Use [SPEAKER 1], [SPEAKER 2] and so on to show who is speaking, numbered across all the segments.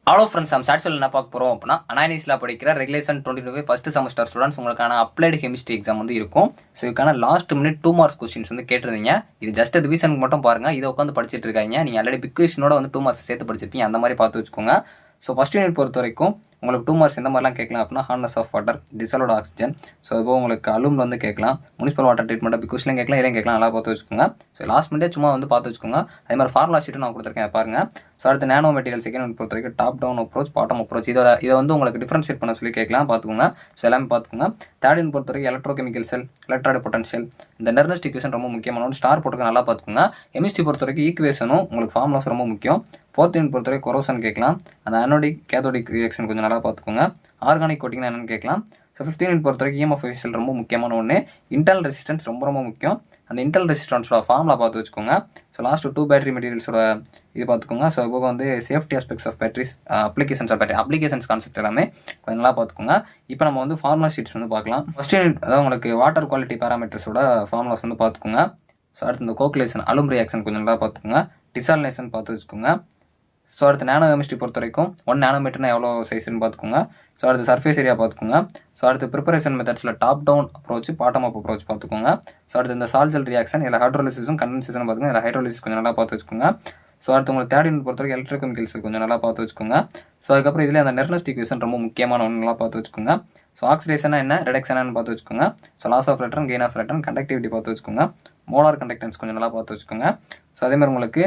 [SPEAKER 1] Hello friends, நம்ம சாட்சியில் என்ன பார்க்க போகிறோம் அப்படின்னா அனானிஸில் படிக்கிற ரெகுலேஷன் 2025 ஃபஸ்ட் செமஸ்டர் ஸ்டூடெண்ட்ஸ் உங்களுக்கான அப்ளைடு கெமிஸ்ட்ரி எக்ஸாம் வந்து இருக்கும். ஸோ இதுக்கான லாஸ்ட் மினிட் 2 மார்க்ஸ் கொஸ்டின்ஸ் வந்து கேட்டிருந்தீங்க. இது ஜஸ்ட் ரிவிஷனுக்கு மட்டும் பாருங்கள். இதை உட்காந்து படிச்சுட்டு இருக்காங்க. நீங்கள் ஆல்ரெடி பிக் கொஸ்டினோட வந்து 2 மார்க்ஸ் சேர்த்து படிச்சிருப்பீங்க. அந்த மாதிரி பார்த்து வச்சுக்கோங்க. ஸோ ஃபஸ்ட் யூனிட் பொறுத்த வரைக்கும் உங்களுக்கு 2 மார்க்ஸ் எந்த மாதிரிலாம் கேட்கலாம் அப்படின்னா hardness of water, dissolved oxygen. So இப்போ உங்களுக்கு அலுமினியம் வந்து கேட்கலாம், முனிசிபல் வாட்டர் ட்ரீட்மெண்ட் பிக் கொஸ்டின்லையும் கேட்கலாம், இதையும் கேட்கலாம். நல்லா பார்த்து வச்சுக்கோங்க. ஸோ லாஸ்ட் மினிட்டே சும்மா வந்து பார்த்து வச்சுக்கோங்க. அதே மாதிரி ஃபார்முலா ஷீட்டும் நான் கொடுத்துருக்கேன் பாருங்கள். ஸோ அடுத்து நானோ மெட்டீரியல் செகண்ட் பொறுத்த வரைக்கும் top down approach, bottom approach. இதை வந்து உங்களுக்கு டிஃபரன்ஷியேட் பண்ண சொல்லி கேட்கலாம், பார்த்துக்கோங்க. ஸோ எல்லாமே பார்த்துக்கோங்க. தேர்ட் யூனிட் பொறுத்த வரைக்கும் எலக்ட்ரோகெமிக்கல் செல், எலக்ட்ராய்டு பொட்டன்ஷியல், இந்த நெர்னஸ்ட் ஈக்குவேஷன் ரொம்ப முக்கியமான ஸ்டார் போட்டுக்க நல்லா பார்த்துக்கோங்க. கெமிஸ்ட்ரி பொறுத்த வரைக்கும் ஈக்குவேஷனும் உங்களுக்கு ஃபார்முலாஸ் ரொம்ப முக்கியம். ஃபோர்த் யூனிட் பொறுத்த வரைக்கும் கொரோசன் கேட்கலாம், அந்த அனோடிக் கேத்தோடிக் ரியாக்ஷன் கொஞ்சம் நல்லா பார்த்துக்கோங்க. ஆர்கானிக் கோட்டிங்னா என்னன்னு கேட்கலாம். ஸோ 15 யூனிட் பொறுத்த வரைக்கும் இஎம்எஃப் எஃபிஷியல் ரொம்ப முக்கியமான ஒன்று. இன்டர்னல் ரெசிஸ்டன்ஸ் ரொம்ப முக்கியம். அந்த இன்டர்னல் ரெசிஸ்டன்ஸோட ஃபார்முலா பார்த்து வச்சுக்கோங்க. ஸோ லாஸ்ட் 2 பேட்டரி மெட்டீரியல்ஸோட இது பார்த்துக்கோங்க. ஸோ இப்போ வந்து safety aspects of batteries, applications of battery, applications concept எல்லாமே கொஞ்சம் நல்லா பார்த்துக்கோங்க. இப்போ நம்ம வந்து ஃபார்முலா ஷீட்ஸ் வந்து பார்க்கலாம். ஃபர்ஸ்ட் யூனிட் அதாவது உங்களுக்கு வாட்டர் குவாலிட்டி பேராமீட்டர்ஸோட ஃபார்முலாஸ் வந்து பார்த்துக்கோங்க. ஸோ அடுத்து இந்த கோகுலேஷன், அலும் ரியாக்ஷன் கொஞ்சம் நல்லா பார்த்துக்கோங்க. டிசாலினேஷன் பார்த்து வச்சுக்கோங்க. ஸோ அடுத்து நானோ கெமிஸ்ட்ரி பொறுத்த வரைக்கும் 1 நானோமீட்டர்னா எவ்வளோ சைஸ்ன்னு பார்த்துக்கோங்க. ஸோ அடுத்து சர்ஃபேஸ் ஏரியா பார்த்துக்கோங்க. ஸோ அடுத்து ப்ரிப்பரேஷன் மெத்தட்ஸில் top down approach, bottom up approach பார்த்துக்கோங்க. ஸோ அடுத்து இந்த சால்ஜல் ரியாக்ஷன், இதில் ஹைட்ரோலிசிஸும் கண்டென்சேஷன் பார்த்துக்கோங்க. இதில் ஹைட்ரோலிசிஸ் கொஞ்சம் நல்லா பார்த்து வச்சுக்கோங்க. ஸோ அடுத்து உங்களுக்கு தேர்ட் யூனிட் பொறுத்த வரைக்கும் எலக்ட்ரோகெமிக்கல்ஸ் கொஞ்சம் நல்லா பார்த்து வச்சுக்கோங்க. ஸோ அதுக்கப்புறம் இதில் அந்த நெர்னஸ்ட் ஈக்குவேஷன் ரொம்ப முக்கியமான ஒன்று, நல்லா பார்த்து வச்சுக்கோங்க. ஸோ ஆக்சிடேஷனா என்ன, ரிடக்ஷனான்னு பார்த்து வச்சுக்கோங்க. So loss of electron, gain of electron, conductivity பார்த்து வச்சுக்கோங்க. மோலார் கண்டக்டன்ஸ் கொஞ்சம் நல்லா பார்த்து வச்சுக்கோங்க. ஸோ அதேமாதிரி உங்களுக்கு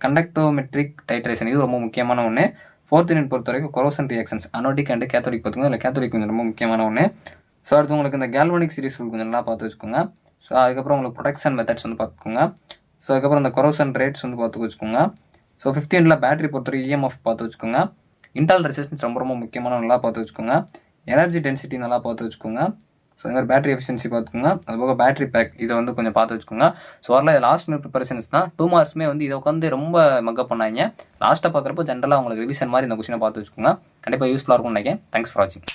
[SPEAKER 1] கண்டக்டோமெட்ரிக் டைட்ரேஷன், இது ரொம்ப முக்கியமான ஒன்று. ஃபோர்த் யூனிட் பொறுத்த வரைக்கும் கொரோசன் ரியாக்ஷன்ஸ், அனோடிக் அண்ட் கேத்தோடிக் பார்த்துக்கோங்க. இல்லை கேத்தோடிக் கொஞ்சம் ரொம்ப முக்கியமான ஒன்று. ஸோ அடுத்து உங்களுக்கு இந்த கேல்வனிக் சீரிஸ் கொஞ்சம் நல்லா பார்த்து வச்சுக்கோங்க. ஸோ அதுக்கப்புறம் உங்களுக்கு ப்ரொடக்ஷன் மெத்தட்ஸ் வந்து பார்த்துக்கோங்க. ஸோ அதுக்கப்புறம் இந்த கொரோசன் ரேட்ஸ் வந்து பார்த்து வச்சுக்கோங்க. ஸோ 15ல பேட்டரி பொறுத்த வரைக்கும் இஎம்எஃப் பார்த்து வச்சுக்கோங்க. இன்டர்னல் ரெசிஸ்டன்ஸ் ரொம்ப முக்கியமான நல்லா பார்த்து வச்சுக்கோங்க. எனர்ஜி டென்சிட்டி நல்லா பார்த்து வச்சுக்கோங்க. ஸோ இந்த மாதிரி பேட்டரி எஃபிஷியன்சி பார்த்துக்கோங்க. அதுபோக பேட்டரி பேக் இதை வந்து கொஞ்சம் பார்த்து வச்சுக்கோங்க. ஸோ வரல லாஸ்ட் மினிட் ப்ரிப்பரேஷன்ஸ் தான் 2 மார்க்ஸுமே வந்து இதை உட்காந்து ரொம்ப மக்கப் பண்ணாங்க. லாஸ்ட்டாக பார்க்குறப்போ ஜென்ரலாக உங்களுக்கு ரிவிஷன் மாதிரி இந்த கொஸ்டினை பார்த்து வச்சுக்கோங்க. கண்டிப்பாக யூஸ்ஃபுல்லாக இருக்கும்னு நினைக்கிறேன். தேங்க்ஸ் ஃபார் வாட்சிங்.